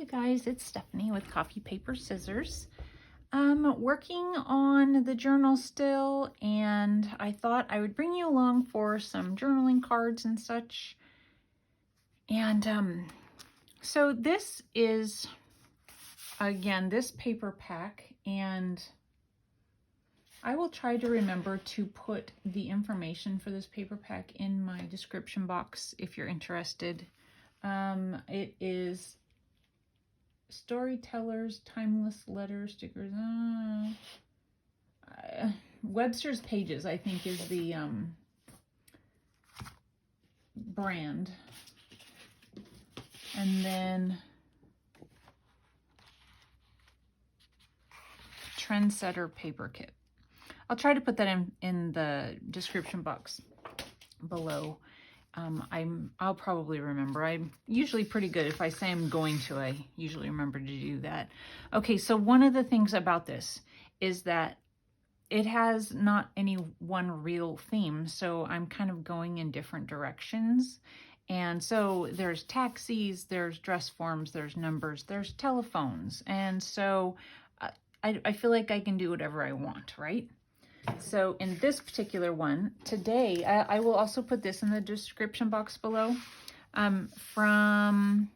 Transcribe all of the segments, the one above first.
guys, it's Stephanie with Coffee, Paper, Scissors. I'm working on the journal still, and I thought I would bring you along for some journaling cards and such. And so this is, again, this paper pack, and I will try to remember to put the information for this paper pack in my description box if you're interested. It is Storytellers, Timeless Letters, Stickers. Webster's Pages, I think, is the brand. And then Trendsetter Paperkit. I'll try to put that in the description box below. I'll probably remember. I'm usually pretty good. If I say I'm going to, I usually remember to do that. Okay, so one of the things about this is that it has not any one real theme, so I'm kind of going in different directions. And so there's taxis, there's dress forms, there's numbers, there's telephones. And so I feel like I can do whatever I want, right? So in this particular one, today, I will also put this in the description box below, from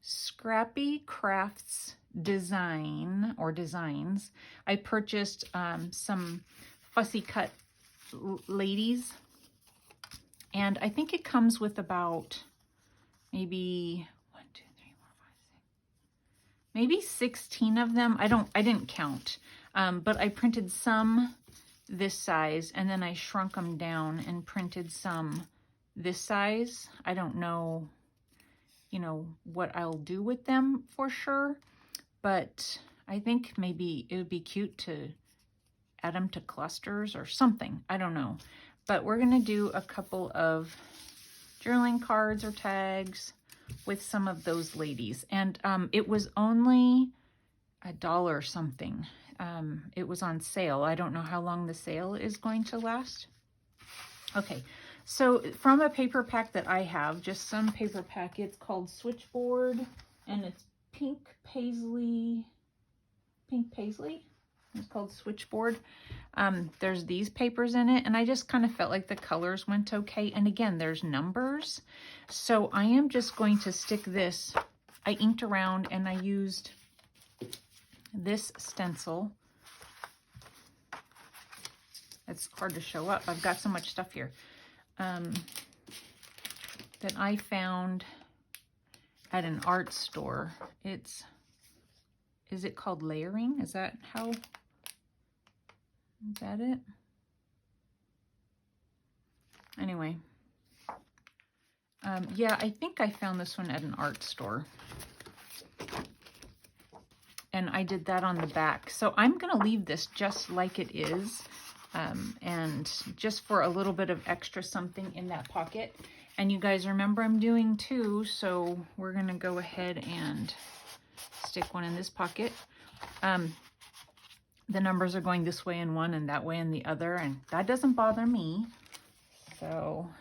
ScrapyCraftsDesign or Designs. I purchased some fussy cut ladies, and I think it comes with about maybe 1, 2, 3, 4, 5, 6, maybe 16 of them. I didn't count, but I printed some this size, and then I shrunk them down and printed some this size. I don't know, what I'll do with them for sure, but I think maybe it would be cute to add them to clusters or something. I don't know, but we're gonna do a couple of journaling cards or tags with some of those ladies, and it was only $1 something. It was on sale. I don't know how long the sale is going to last. Okay, so from a paper pack that I have, just some paper pack, it's called Switchboard, and it's pink paisley. It's called Switchboard. There's these papers in it, and I just kind of felt like the colors went okay. And again, there's numbers. So I am just going to stick this. I inked around, and I used this stencil. It's hard to show up. I've got so much stuff here that I found at an art store. Is it called layering? Is that it? Anyway, yeah, I think I found this one at an art store. And I did that on the back. So I'm going to leave this just like it is, and just for a little bit of extra something in that pocket. And you guys remember I'm doing 2, so we're going to go ahead and stick one in this pocket. The numbers are going this way in one and that way in the other, and that doesn't bother me. So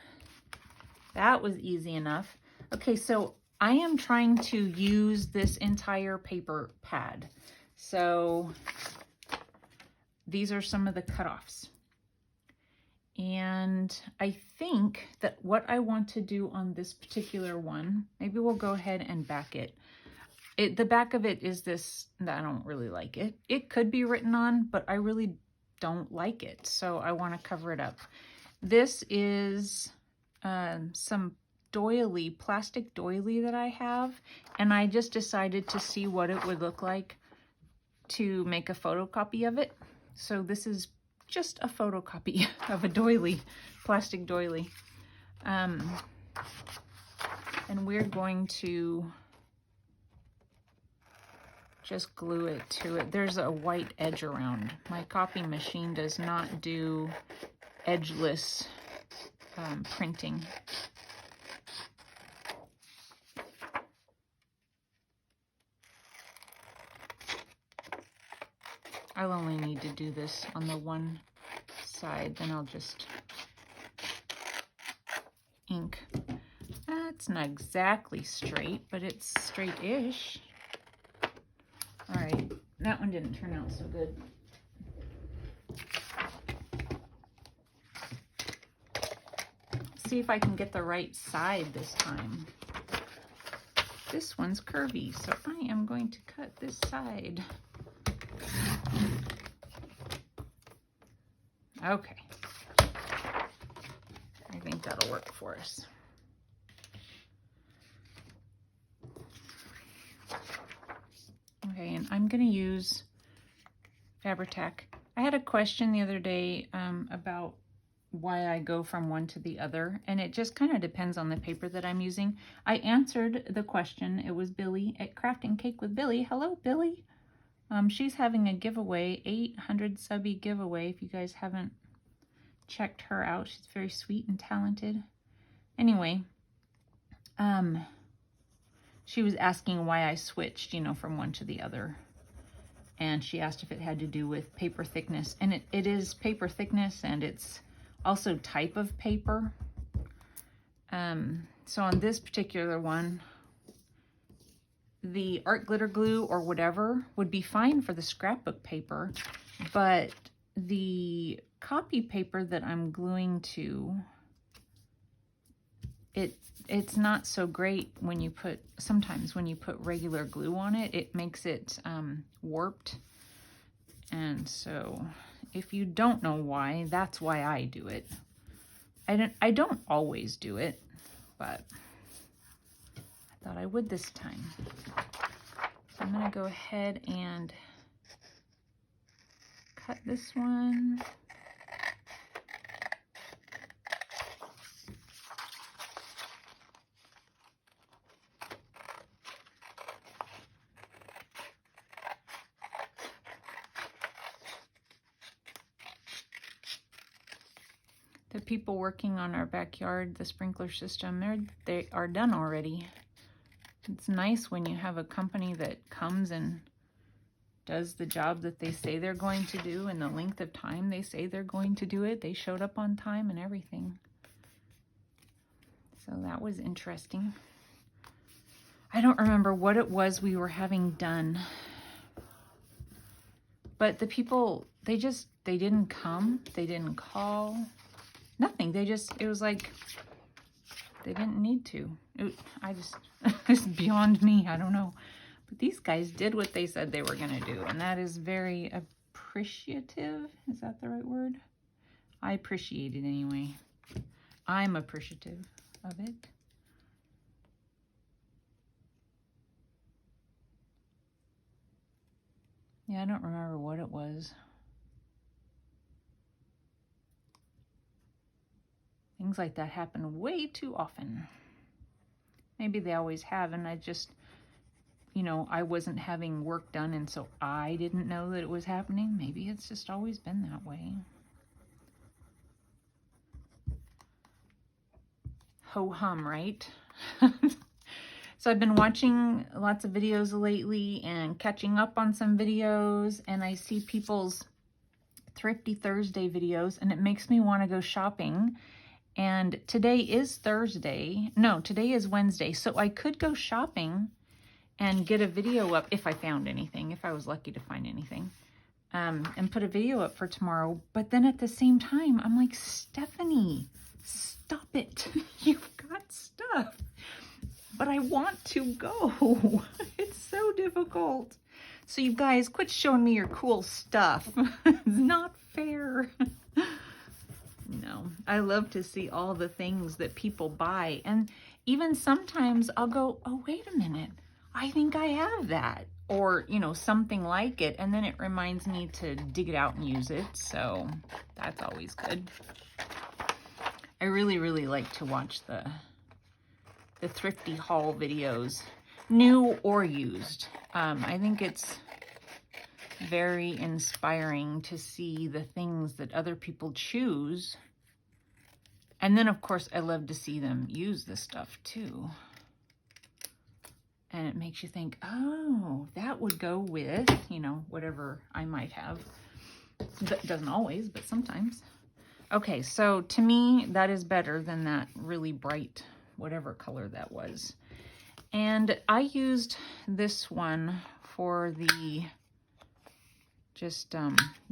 that was easy enough. Okay, so I am trying to use this entire paper pad. So these are some of the cutoffs. And I think that what I want to do on this particular one, maybe we'll go ahead and back it. The back of it is this, I don't really like it. It could be written on, but I really don't like it. So I want to cover it up. This is some plastic doily that I have, and I just decided to see what it would look like to make a photocopy of it. So this is just a photocopy of a doily, plastic doily. And we're going to just glue it to it. There's a white edge around. My copy machine does not do edgeless printing. I'll only need to do this on the one side, then I'll just ink. It's not exactly straight, but it's straight-ish. All right, that one didn't turn out so good. See if I can get the right side this time. This one's curvy, so I am going to cut this side. Okay. I think that'll work for us. Okay, and I'm going to use Fabri-Tac. I had a question the other day about why I go from one to the other, and it just kind of depends on the paper that I'm using. I answered the question. It was Billy at Crafting Cake with Billy. Hello, Billy. She's having a giveaway, 800 subby giveaway, if you guys haven't checked her out. She's very sweet and talented. Anyway, she was asking why I switched, you know, from one to the other. And she asked if it had to do with paper thickness. And it is paper thickness, and it's also type of paper. So on this particular one, the art glitter glue or whatever would be fine for the scrapbook paper, but the copy paper that I'm gluing to, it's not so great when you put, sometimes when you put regular glue on it, it makes it warped. And so if you don't know why, that's why I do it. I don't always do it, but I thought I would this time. So I'm gonna go ahead and cut this one. The people working on our backyard, the sprinkler system, they are done already. It's nice when you have a company that comes and does the job that they say they're going to do in the length of time they say they're going to do it. They showed up on time and everything. So that was interesting. I don't remember what it was we were having done, but the people, they didn't come, they didn't call. Nothing. It was like they didn't need to. It's beyond me. I don't know. But these guys did what they said they were going to do, and that is very appreciative. Is that the right word? I appreciate it anyway. I'm appreciative of it. Yeah, I don't remember what it was. Things like that happen way too often. Maybe they always have, and I just, you know, I wasn't having work done, and so I didn't know that it was happening. Maybe it's just always been that way. Ho-hum, right? So I've been watching lots of videos lately and catching up on some videos, and I see people's Thrifty Thursday videos, and it makes me want to go shopping. And today is Thursday. No, today is Wednesday. So I could go shopping and get a video up if I found anything, if I was lucky to find anything, and put a video up for tomorrow. But then at the same time, I'm like, Stephanie, stop it. You've got stuff. But I want to go. It's so difficult. So you guys, quit showing me your cool stuff. It's not fair. No, I love to see all the things that people buy. And even sometimes I'll go, oh, wait a minute. I think I have that. Or, you know, something like it. And then it reminds me to dig it out and use it. So that's always good. I really, really like to watch the thrifty haul videos, new or used. I think it's very inspiring to see the things that other people choose. And then, of course, I love to see them use this stuff too. And it makes you think, oh, that would go with, you know, whatever I might have. That doesn't always, but sometimes. Okay, so to me, that is better than that really bright, whatever color that was. And I used this one for the just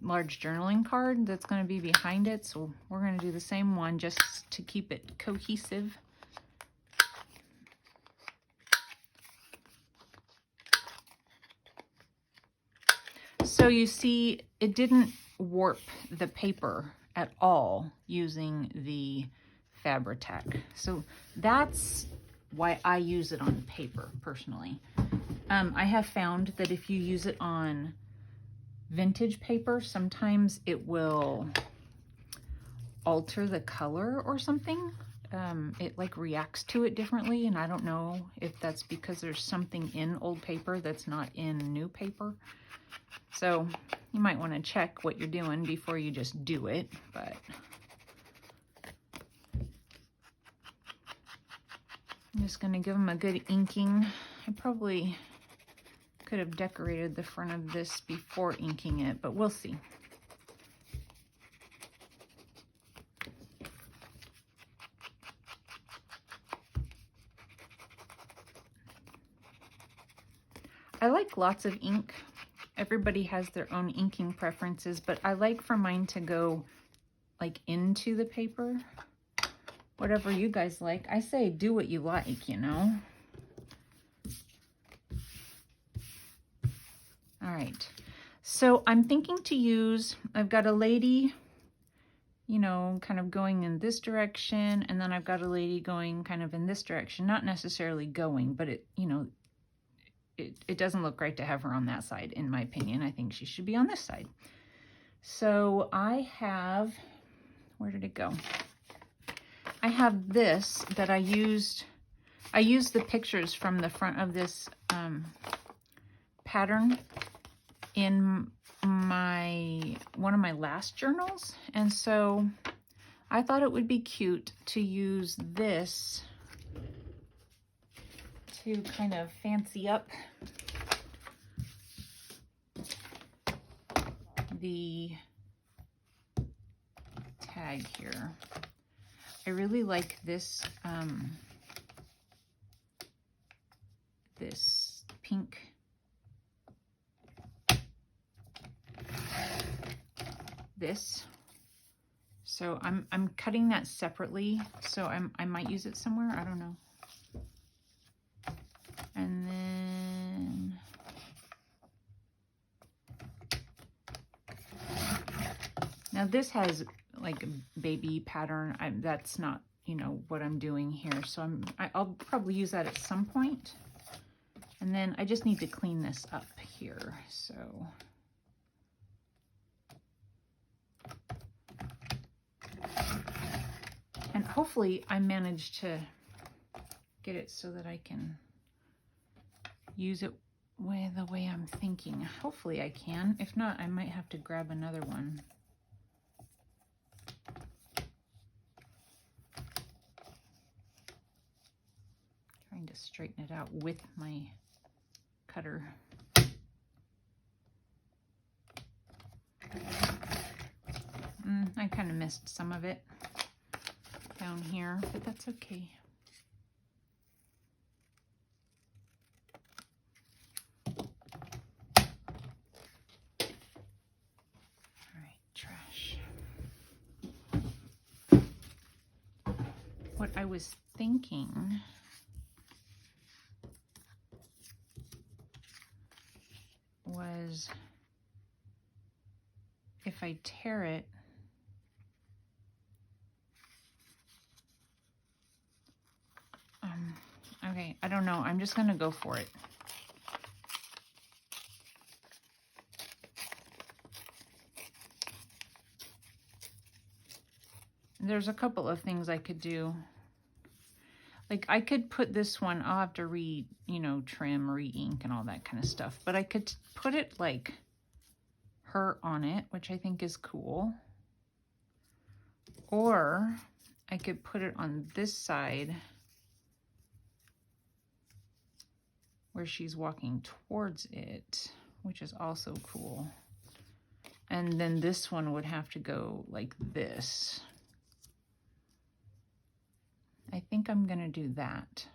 large journaling card that's going to be behind it. So we're going to do the same one just to keep it cohesive. So you see, it didn't warp the paper at all using the Fabri-Tac. So that's why I use it on paper personally. I have found that if you use it on vintage paper, sometimes it will alter the color or something. It like reacts to it differently, and I don't know if that's because there's something in old paper that's not in new paper. So you might want to check what you're doing before you just do it, but I'm just going to give them a good inking. I probably could have decorated the front of this before inking it, but we'll see. I like lots of ink. Everybody has their own inking preferences, but I like for mine to go like into the paper. Whatever you guys like. I say do what you like, you know. All right. So I'm thinking to use, I've got a lady, you know, kind of going in this direction, and then I've got a lady going kind of in this direction. Not necessarily going, but it, you know, it doesn't look right to have her on that side, in my opinion. I think she should be on this side. So I have, where did it go? I have this that I used the pictures from the front of this pattern in one of my last journals. And so I thought it would be cute to use this to kind of fancy up the tag here. I really like this this pink so I'm cutting that separately, so I might use it somewhere, I don't know. And then now this has like a baby pattern. That's not, you know, what I'm doing here. So I'll probably use that at some point. And then I just need to clean this up here. So and hopefully I managed to get it so that I can use it the way I'm thinking. Hopefully I can. If not, I might have to grab another one. Trying to straighten it out with my cutter. I kind of missed some of it down here, but that's okay. What I was thinking was if I tear it, okay, I don't know. I'm just going to go for it. There's a couple of things I could do. Like I could put this one, I'll have to trim, re-ink and all that kind of stuff. But I could put it like her on it, which I think is cool. Or I could put it on this side where she's walking towards it, which is also cool. And then this one would have to go like this. I think I'm gonna do that,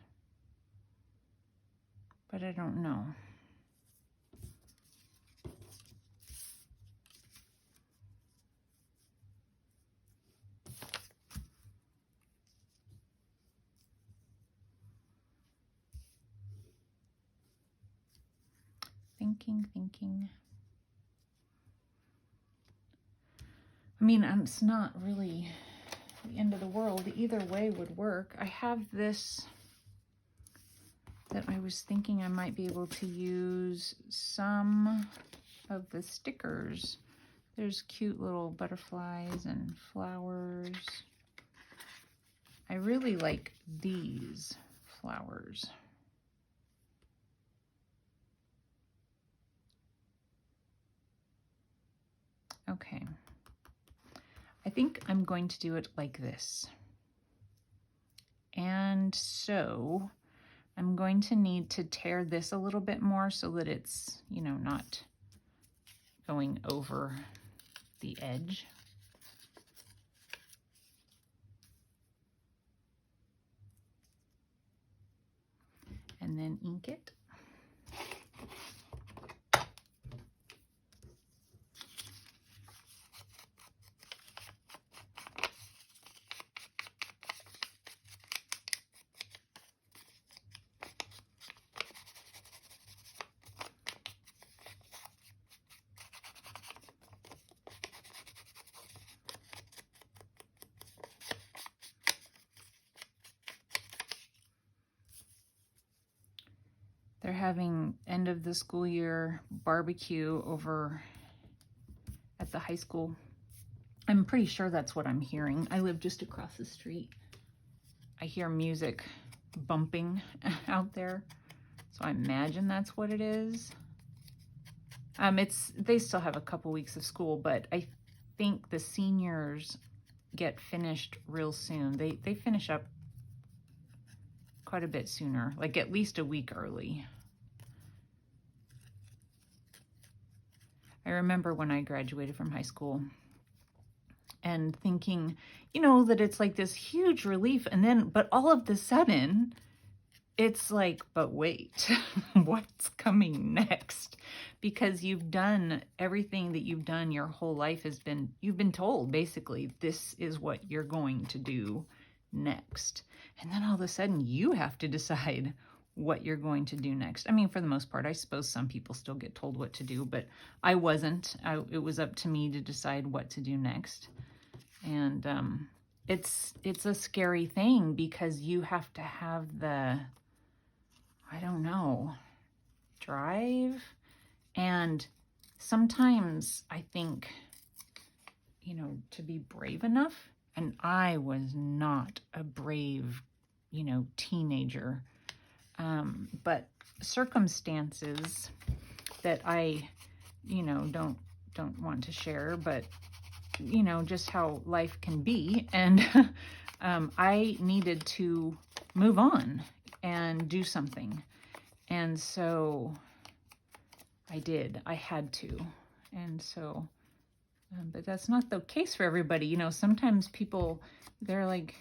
but I don't know. thinking. I mean, it's not really the end of the world. Either way would work. I have this that I was thinking I might be able to use some of the stickers. There's cute little butterflies and flowers. I really like these flowers. Okay. I think I'm going to do it like this. And so I'm going to need to tear this a little bit more so that it's, you know, not going over the edge. And then ink it. They're having end of the school year barbecue over at the high school. I'm pretty sure that's what I'm hearing. I live just across the street. I hear music bumping out there, so I imagine that's what it is. They still have a couple weeks of school, but I think the seniors get finished real soon. They finish up quite a bit sooner, like at least a week early. I remember when I graduated from high school and thinking, you know, that it's like this huge relief, and then, but all of the sudden, it's like, but wait, what's coming next? Because you've done everything that you've done your whole life you've been told, basically, this is what you're going to do next. And then all of a sudden, you have to decide what you're going to do next. I mean, for the most part, I suppose some people still get told what to do, but I wasn't. It was up to me to decide what to do next. And it's a scary thing because you have to have the, I don't know, drive. And sometimes I think, you know, to be brave enough, and I was not a brave, you know, teenager. But circumstances that I, you know, don't want to share, but, you know, just how life can be. And I needed to move on and do something. And so I did. I had to. And so, but that's not the case for everybody. You know, sometimes people, they're like,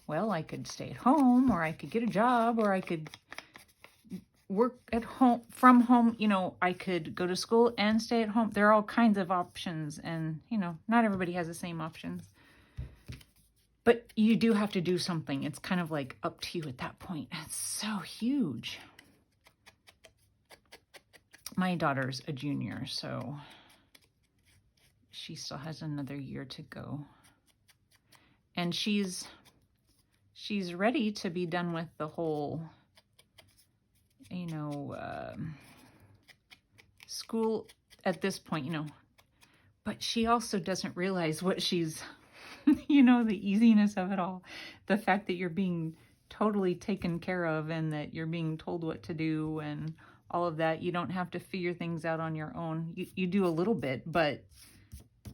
well, I could stay at home, or I could get a job, or I could work at home, from home, you know, I could go to school and stay at home. There are all kinds of options, and, you know, not everybody has the same options. But you do have to do something. It's kind of like up to you at that point. It's so huge. My daughter's a junior, so she still has another year to go. And she's ready to be done with the whole, you know, school at this point, you know, but she also doesn't realize what she's, you know, the easiness of it all. The fact that you're being totally taken care of and that you're being told what to do and all of that. You don't have to figure things out on your own. You do a little bit, but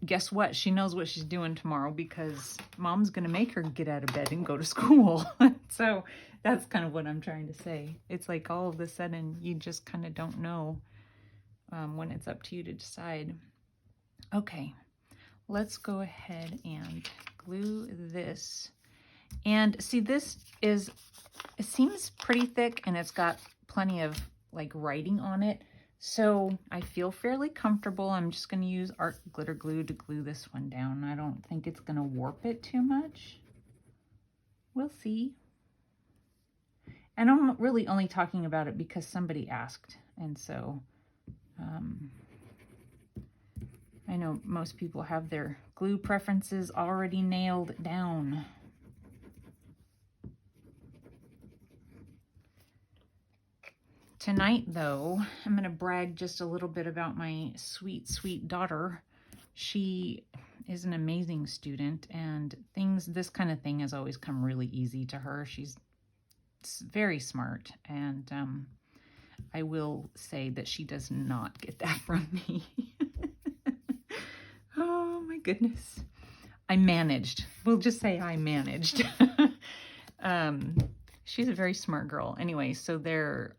guess what? She knows what she's doing tomorrow because mom's going to make her get out of bed and go to school. So that's kind of what I'm trying to say. It's like all of a sudden you just kind of don't know when it's up to you to decide. Okay, let's go ahead and glue this. And see, this is, it seems pretty thick and it's got plenty of like writing on it. So I feel fairly comfortable. I'm just going to use art glitter glue to glue this one down. I don't think it's going to warp it too much. We'll see. And I'm really only talking about it because somebody asked. And so I know most people have their glue preferences already nailed down. Tonight, though, I'm going to brag just a little bit about my sweet, sweet daughter. She is an amazing student, and this kind of thing has always come really easy to her. She's very smart, and I will say that she does not get that from me. Oh my goodness. I managed. We'll just say I managed. She's a very smart girl. Anyway, so they're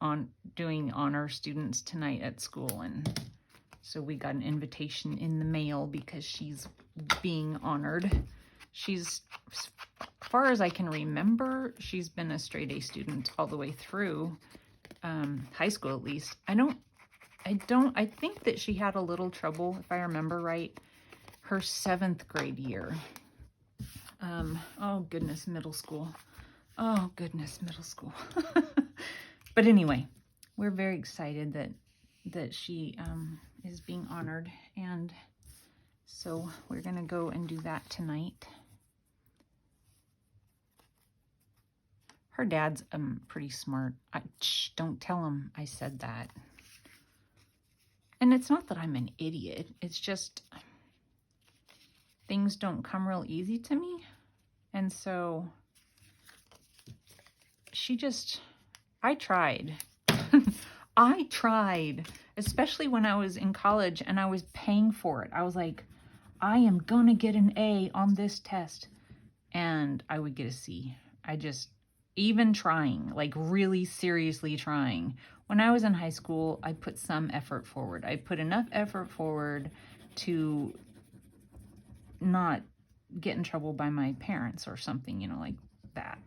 doing honor students tonight at school, and so we got an invitation in the mail because she's being honored. She's, as far as I can remember, she's been a straight A student all the way through high school, at least. I think that she had a little trouble, if I remember right, her 7th grade year. Oh goodness, middle school. Oh goodness, middle school. But anyway, we're very excited that she is being honored, and so we're gonna go and do that tonight. Her dad's pretty smart. Shh, don't tell him I said that. And it's not that I'm an idiot. It's just things don't come real easy to me. And so I tried. I tried, especially when I was in college and I was paying for it. I was like, I am gonna get an A on this test. And I would get a C. Even trying, like really seriously trying. When I was in high school, I put some effort forward. I put enough effort forward to not get in trouble by my parents or something, like that.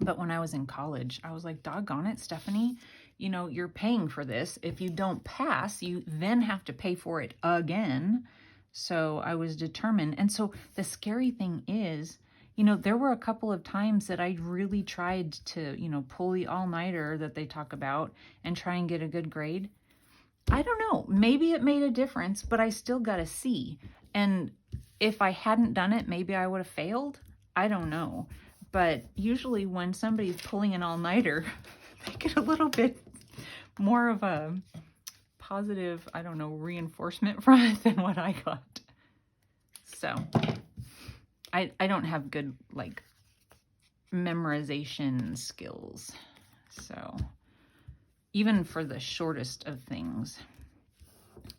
But when I was in college, I was like, doggone it, Stephanie, you're paying for this. If you don't pass, you then have to pay for it again. So I was determined. And so the scary thing is, there were a couple of times that I really tried to, pull the all-nighter that they talk about and try and get a good grade. I don't know. Maybe it made a difference, but I still got a C. And if I hadn't done it, maybe I would have failed. I don't know. But usually when somebody's pulling an all-nighter, they get a little bit more of a positive, I don't know, reinforcement from it than what I got. So I don't have good, memorization skills. So even for the shortest of things,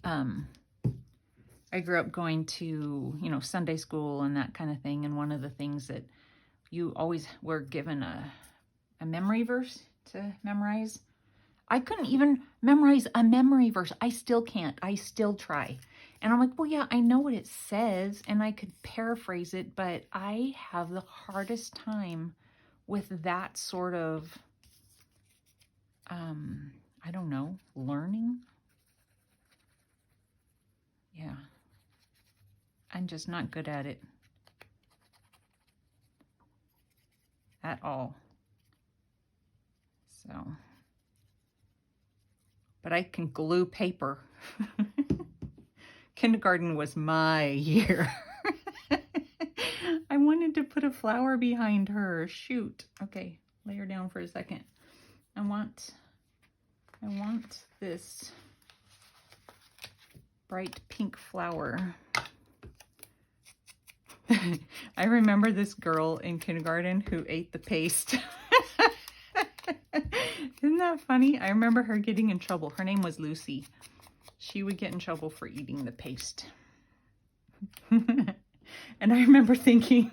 I grew up going to, Sunday school and that kind of thing. And one of the things that you always were given a memory verse to memorize. I couldn't even memorize a memory verse. I still can't. I still try. And I'm like, well, yeah, I know what it says and I could paraphrase it, but I have the hardest time with that sort of, I don't know, learning. Yeah. I'm just not good at it. At all. So, but I can glue paper. Kindergarten was my year. I wanted to put a flower behind her. Shoot. Okay, lay her down for a second. I want this bright pink flower. I remember this girl in kindergarten who ate the paste. Isn't that funny? I remember her getting in trouble. Her name was Lucy. She would get in trouble for eating the paste. And I remember thinking,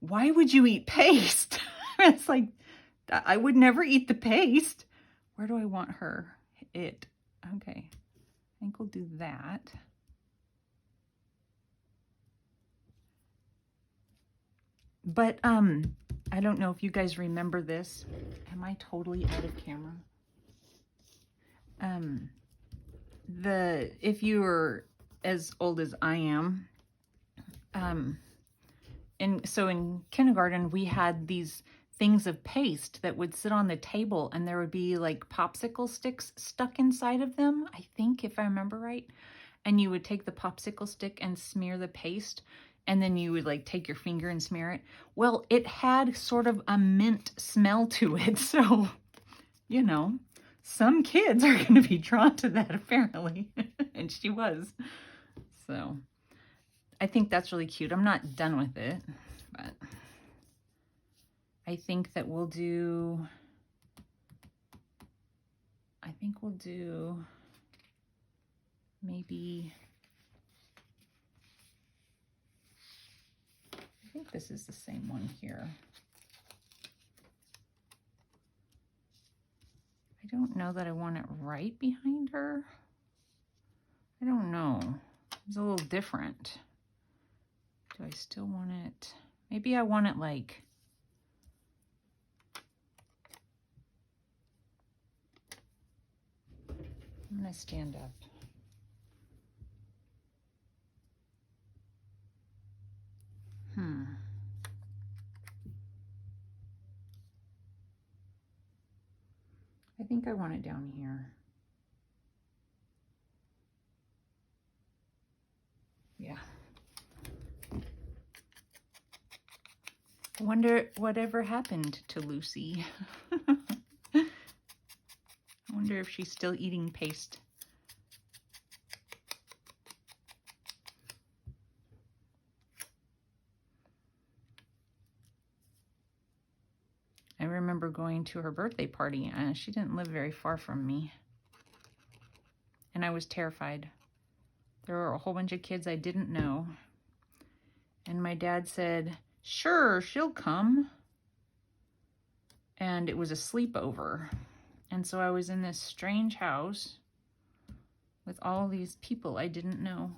why would you eat paste? It's like, I would never eat the paste. Where do I want her? Okay. I think we'll do that. But I don't know if you guys remember this. Am I totally out of camera? If you were as old as I am, and so in kindergarten we had these things of paste that would sit on the table, and there would be like popsicle sticks stuck inside of them, I think, if I remember right. And you would take the popsicle stick and smear the paste, and then you would like take your finger and smear it. Well, it had sort of a mint smell to it. So, you know, some kids are going to be drawn to that apparently. And she was. So I think that's really cute. I'm not done with it, but I think that we'll do, maybe, I think this is the same one here. I don't know that I want it right behind her. I don't know. It's a little different. Do I still want it? Maybe I want it like, I'm gonna stand up. I think I want it down here. Yeah. I wonder whatever happened to Lucy. I wonder if she's still eating paste. I remember going to her birthday party. She didn't live very far from me. And I was terrified. There were a whole bunch of kids I didn't know. And my dad said, "Sure, she'll come." And it was a sleepover. And so I was in this strange house with all these people I didn't know.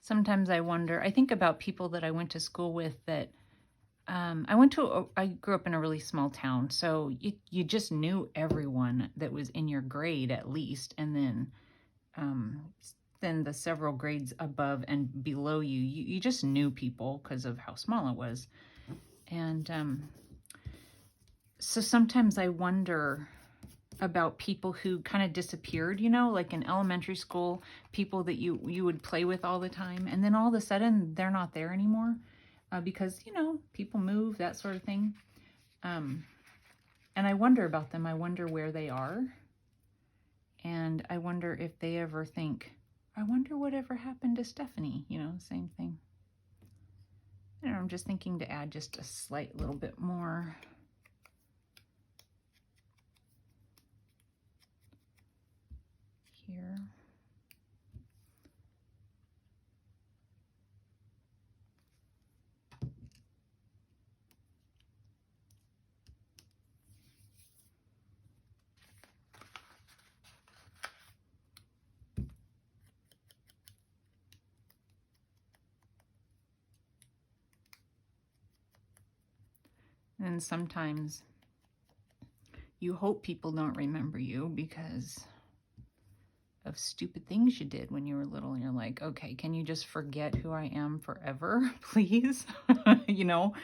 Sometimes I wonder, I think about people that I went to school with that, I grew up in a really small town, so you just knew everyone that was in your grade at least, and then the several grades above and below you just knew people because of how small it was. And so sometimes I wonder about people who kind of disappeared, you know, like in elementary school, people that you would play with all the time, and then all of a sudden they're not there anymore because, you know, people move, that sort of thing. And I wonder about them. I wonder where they are. And I wonder if they ever think, I wonder whatever happened to Stephanie, you know, same thing. I don't know, I'm just thinking to add just a slight little bit more. Here. And sometimes you hope people don't remember you because of stupid things you did when you were little, and you're like, okay, can you just forget who I am forever, please? You know,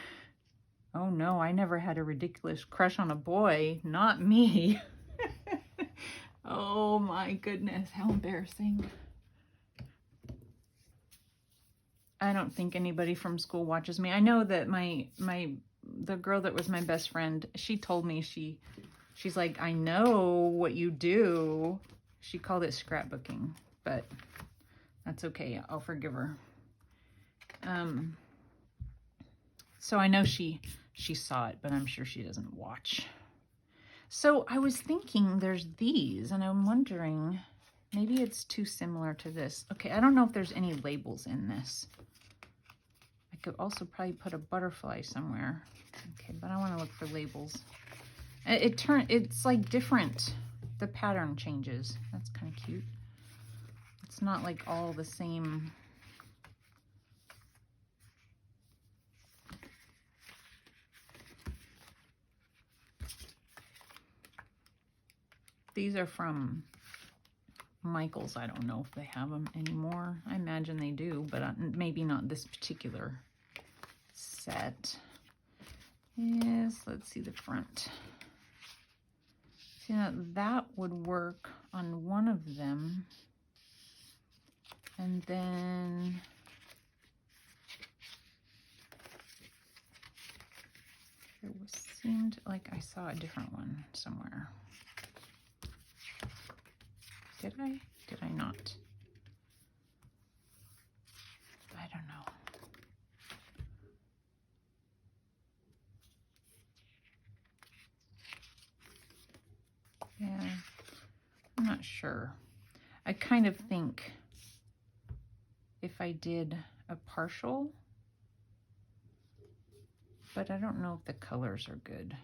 oh no, I never had a ridiculous crush on a boy, not me. Oh my goodness, how embarrassing. I don't think anybody from school watches me. I know that the girl that was my best friend, she told me, she's like, I know what you do. She called it scrapbooking, but that's okay. I'll forgive her. So I know she saw it, but I'm sure she doesn't watch. So I was thinking there's these, and I'm wondering, maybe it's too similar to this. Okay, I don't know if there's any labels in this. I could also probably put a butterfly somewhere. Okay, but I want to look for labels. It's like different. The pattern changes. That's kind of cute. It's not like all the same. These are from Michael's. I don't know if they have them anymore. I imagine they do, but maybe not this particular set. Yes, let's see the front. See, now that would work on one of them. And then seemed like I saw a different one somewhere. Did I? Did I not? I don't know. Yeah, I'm not sure. I kind of think if I did a partial, but I don't know if the colors are good.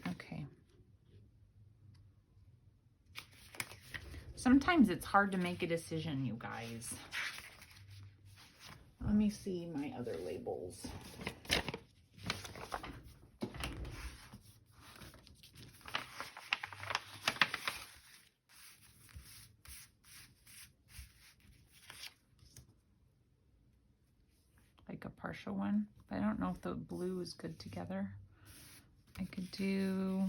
Okay. Sometimes it's hard to make a decision, you guys. Let me see my other labels. Like a partial one, but I don't know if the blue is good together. I could do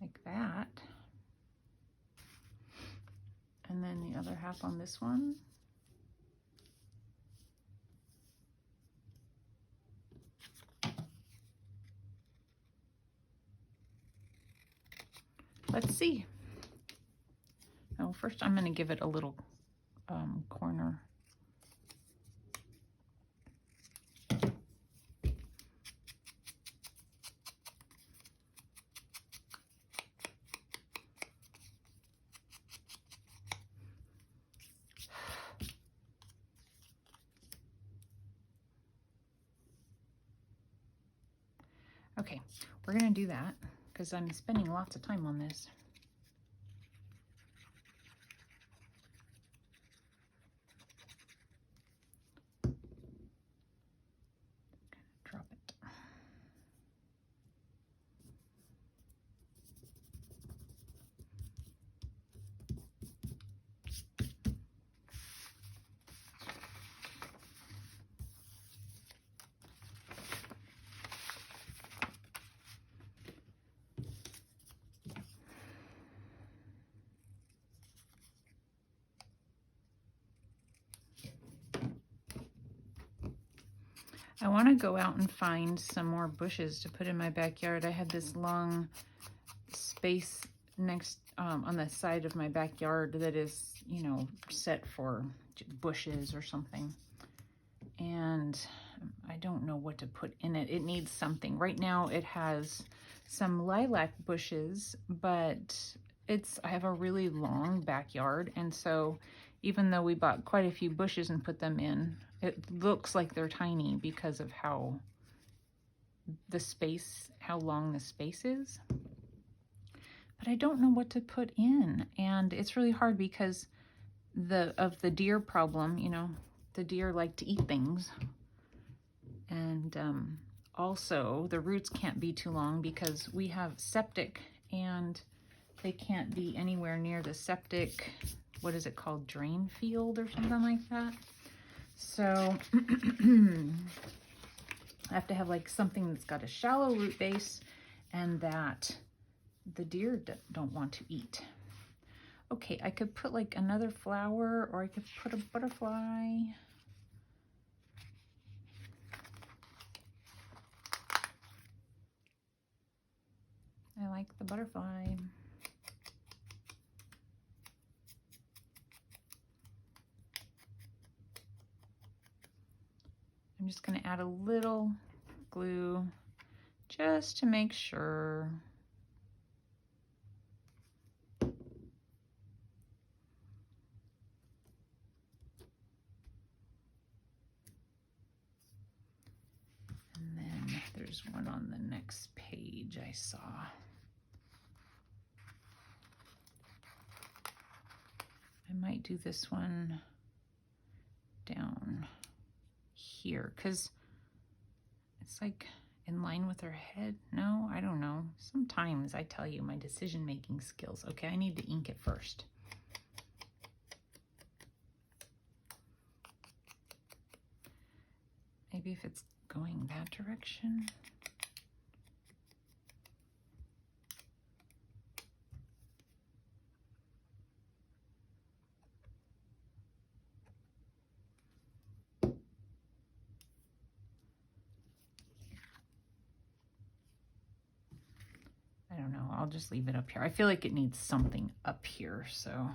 like that. And then the other half on this one. Let's see. Oh, first I'm going to give it a little corner. Okay, we're going to do that because I'm spending lots of time on this. Drop it. I want to go out and find some more bushes to put in my backyard. I had this long space next on the side of my backyard that is, you know, set for bushes or something. And I don't know what to put in it. It needs something. Right now it has some lilac bushes, but I have a really long backyard, and so even though we bought quite a few bushes and put them in, it looks like they're tiny because of how long the space is. But I don't know what to put in, and it's really hard because of the deer problem. You know, the deer like to eat things, and also the roots can't be too long because we have septic, and they can't be anywhere near the septic, what is it called, drain field or something like that. So I have to have like something that's got a shallow root base and that the deer don't want to eat. Okay, I could put like another flower, or I could put a butterfly. I like the butterfly. I'm just going to add a little glue just to make sure. And then there's one on the next page I saw. I might do this one down here, because it's like in line with her head. No, I don't know. Sometimes I tell you my decision-making skills. Okay, I need to ink it first. Maybe if it's going that direction. I don't know. I'll just leave it up here. I feel like it needs something up here, so.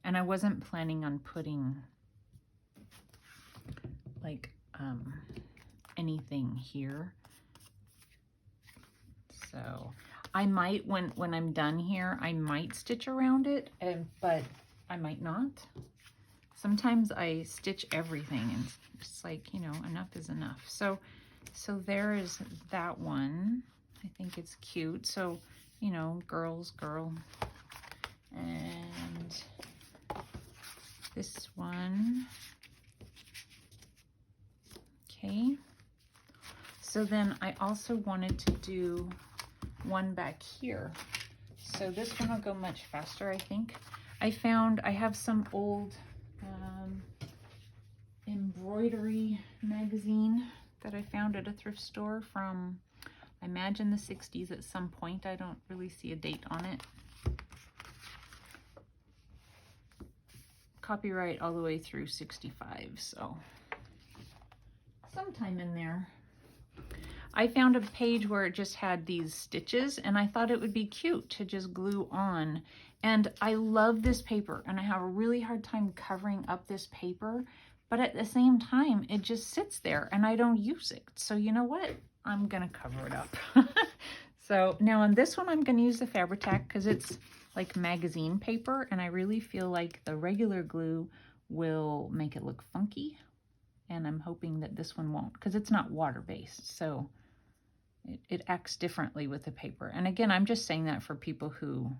And I wasn't planning on putting like anything here. So I might, when I'm done here, I might stitch around it, but I might not. Sometimes I stitch everything and it's like, you know, enough is enough. So there is that one. I think it's cute. So, you know, girl. And this one. Okay. So then I also wanted to do one back here. So this one will go much faster, I think. I have some old embroidery magazine that I found at a thrift store from, I imagine, the 60s at some point. I don't really see a date on it. Copyright all the way through 65, so sometime in there. I found a page where it just had these stitches, and I thought it would be cute to just glue on. And I love this paper, and I have a really hard time covering up this paper, but at the same time, it just sits there and I don't use it. So you know what? I'm gonna cover it up. So now on this one, I'm gonna use the Fabri-Tac because it's like magazine paper, and I really feel like the regular glue will make it look funky. And I'm hoping that this one won't, because it's not water-based, so it acts differently with the paper. And again, I'm just saying that for people who,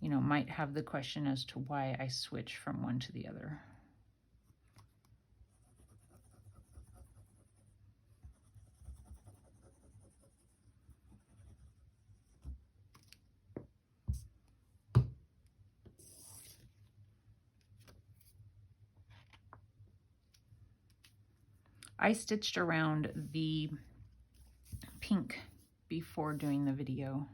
you know, might have the question as to why I switch from one to the other. I stitched around the pink before doing the video.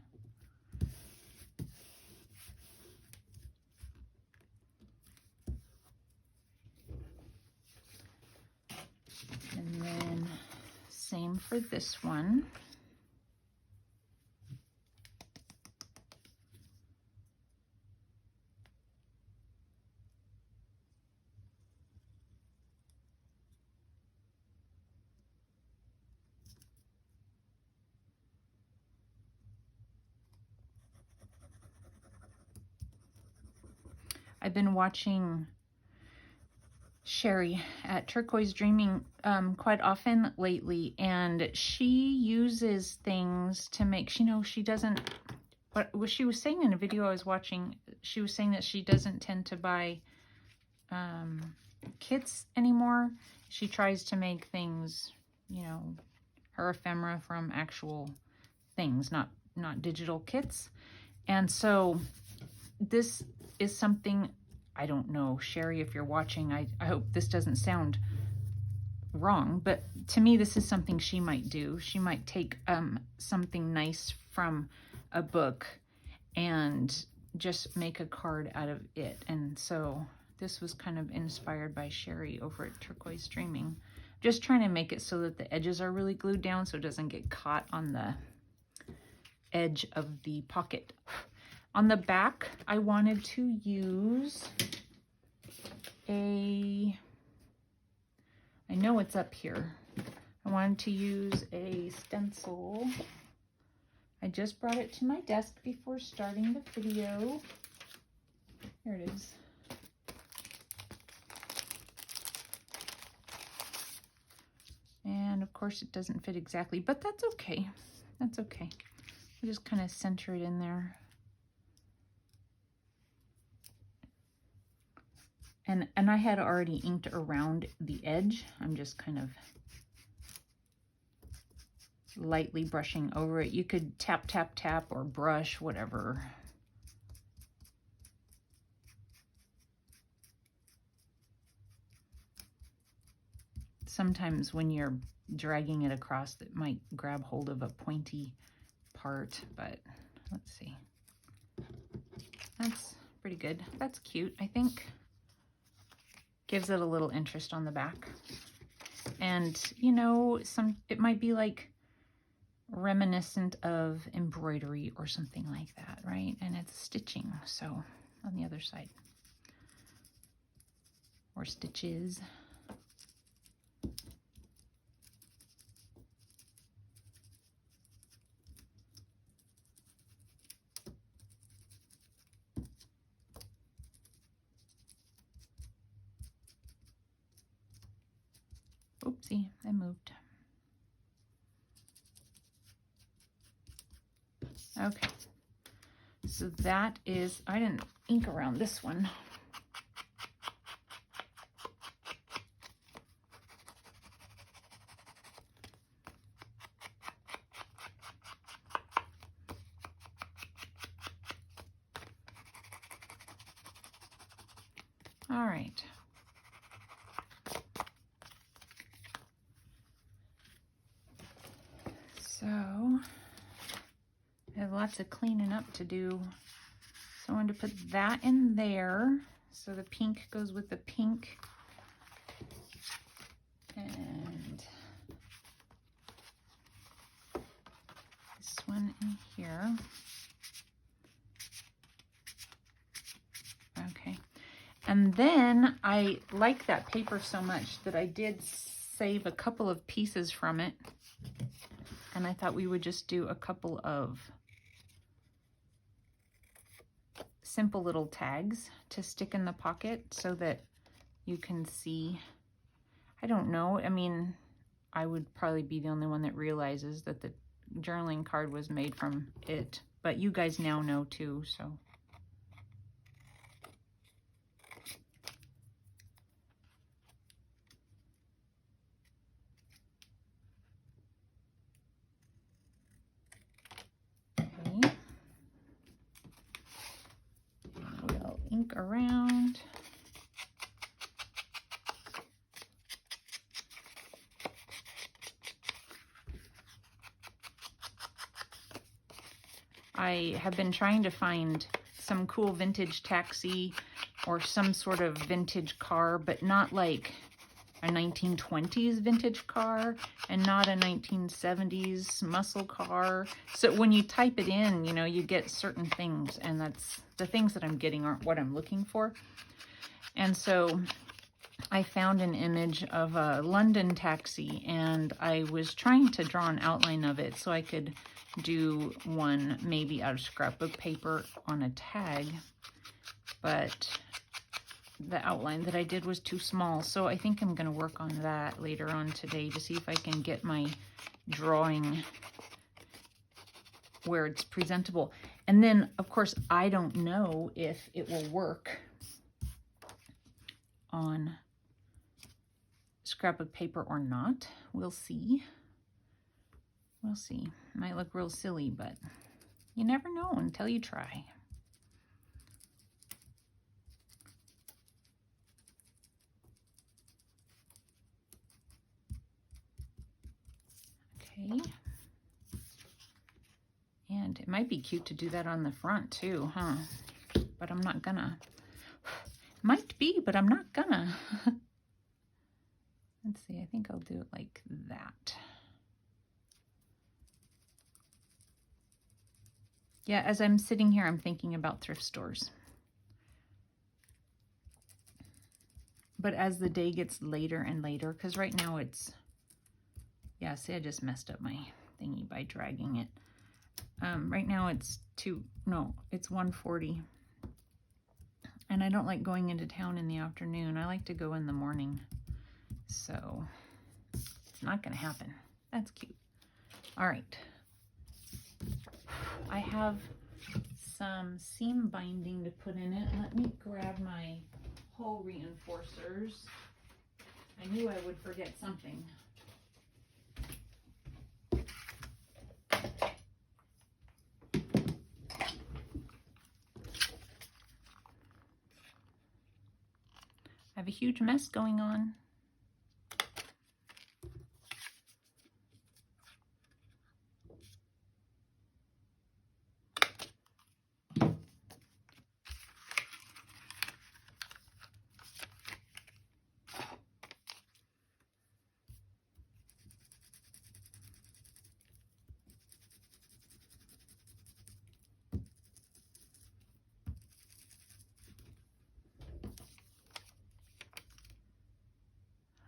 And then same for this one. I've been watching Sherry at Turquoise Dreaming quite often lately, and she uses things to make, you know, she doesn't, what she was saying in a video I was watching, she was saying that she doesn't tend to buy kits anymore. She tries to make things, you know, her ephemera from actual things, not digital kits. And so this is something, I don't know, Sherry, if you're watching, I hope this doesn't sound wrong, but to me, this is something she might do. She might take something nice from a book and just make a card out of it. And so this was kind of inspired by Sherry over at Turquoise Dreaming. Just trying to make it so that the edges are really glued down so it doesn't get caught on the edge of the pocket. On the back, I wanted to use I know it's up here. I wanted to use a stencil. I just brought it to my desk before starting the video. Here it is. And of course it doesn't fit exactly, but that's okay. That's okay. I'll just kind of center it in there. And I had already inked around the edge. I'm just kind of lightly brushing over it. You could tap, tap, tap, or brush, whatever. Sometimes when you're dragging it across, it might grab hold of a pointy part, but let's see. That's pretty good. That's cute, I think. Gives it a little interest on the back. And, you know, it might be like reminiscent of embroidery or something like that, right? And it's stitching, so on the other side. Or stitches. Oopsie, I moved. Okay, so that is, I didn't ink around this one. All right. So I have lots of cleaning up to do. So I wanted to put that in there. So the pink goes with the pink. And this one in here. Okay. And then I like that paper so much that I did save a couple of pieces from it. And I thought we would just do a couple of simple little tags to stick in the pocket so that you can see. I don't know. I mean, I would probably be the only one that realizes that the journaling card was made from it, but you guys now know too, so. Okay. We'll ink around. I have been trying to find some cool vintage taxi or some sort of vintage car, but not like a 1920s vintage car and not a 1970s muscle car. So when you type it in, you know, you get certain things, and that's the things that I'm getting aren't what I'm looking for. And so I found an image of a London taxi, and I was trying to draw an outline of it so I could do one maybe out of scrapbook paper on a tag, but the outline that I did was too small, so I think I'm going to work on that later on today to see if I can get my drawing where it's presentable. And then, of course, I don't know if it will work on scrapbook paper or not. We'll see. We'll see. Might look real silly, but you never know until you try. Okay. And it might be cute to do that on the front too, huh? But I'm not gonna. Might be, but I'm not gonna. Let's see, I think I'll do it like that. Yeah, as I'm sitting here, I'm thinking about thrift stores. But as the day gets later and later, because right now it's, yeah, see, I just messed up my thingy by dragging it. Right now it's it's 1:40. And I don't like going into town in the afternoon. I like to go in the morning. So it's not gonna happen. That's cute. All right. I have some seam binding to put in it. Let me grab my hole reinforcers. I knew I would forget something. I have a huge mess going on.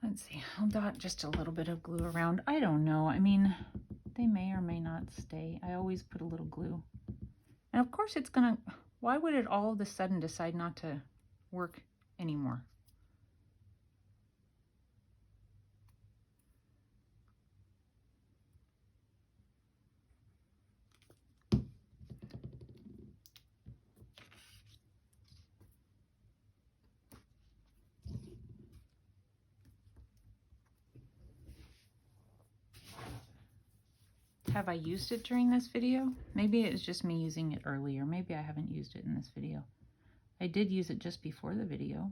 Let's see, I'll dot just a little bit of glue around. I don't know. I mean, they may or may not stay. I always put a little glue. And of course it's gonna, why would it all of a sudden decide not to work anymore? Have I used it during this video? Maybe it was just me using it earlier. Maybe I haven't used it in this video. I did use it just before the video.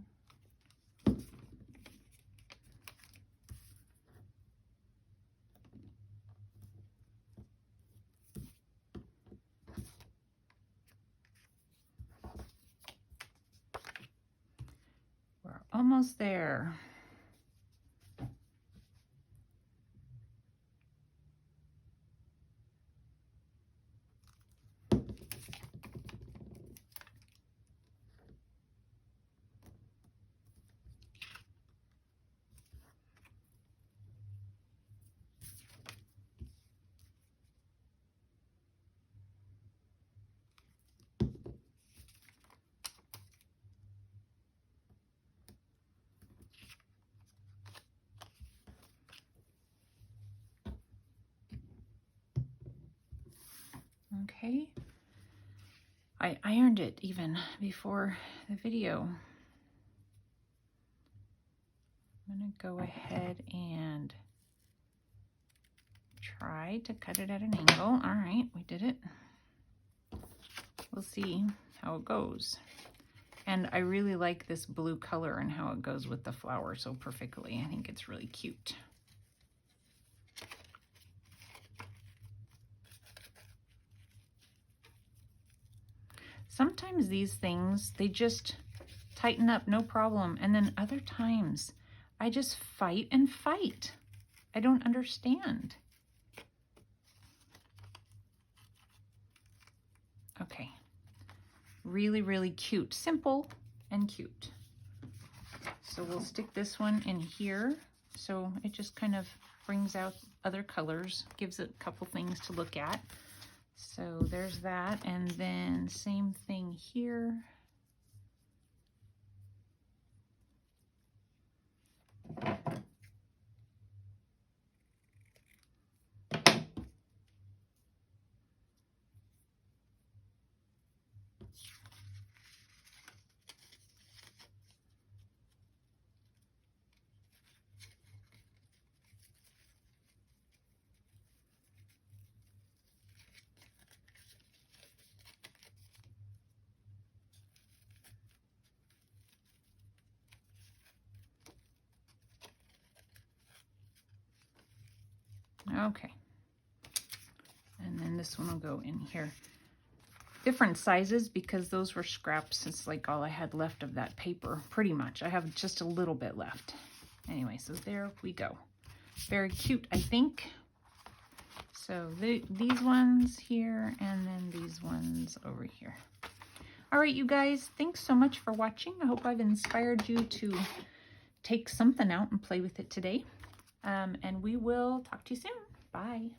We're almost there. Okay, I ironed it even before the video. I'm gonna go ahead and try to cut it at an angle. All right, we did it. We'll see how it goes. And I really like this blue color and how it goes with the flower so perfectly. I think it's really cute. Sometimes these things, they just tighten up, no problem. And then other times, I just fight and fight. I don't understand. Okay. Really, really cute. Simple and cute. So we'll stick this one in here. So it just kind of brings out other colors, gives it a couple things to look at. So there's that, and then same thing here. Okay, and then this one will go in here. Different sizes because those were scraps. It's like all I had left of that paper, pretty much. I have just a little bit left. Anyway, so there we go. Very cute, I think. So these ones here, and then these ones over here. All right, you guys, thanks so much for watching. I hope I've inspired you to take something out and play with it today. And we will talk to you soon. Bye.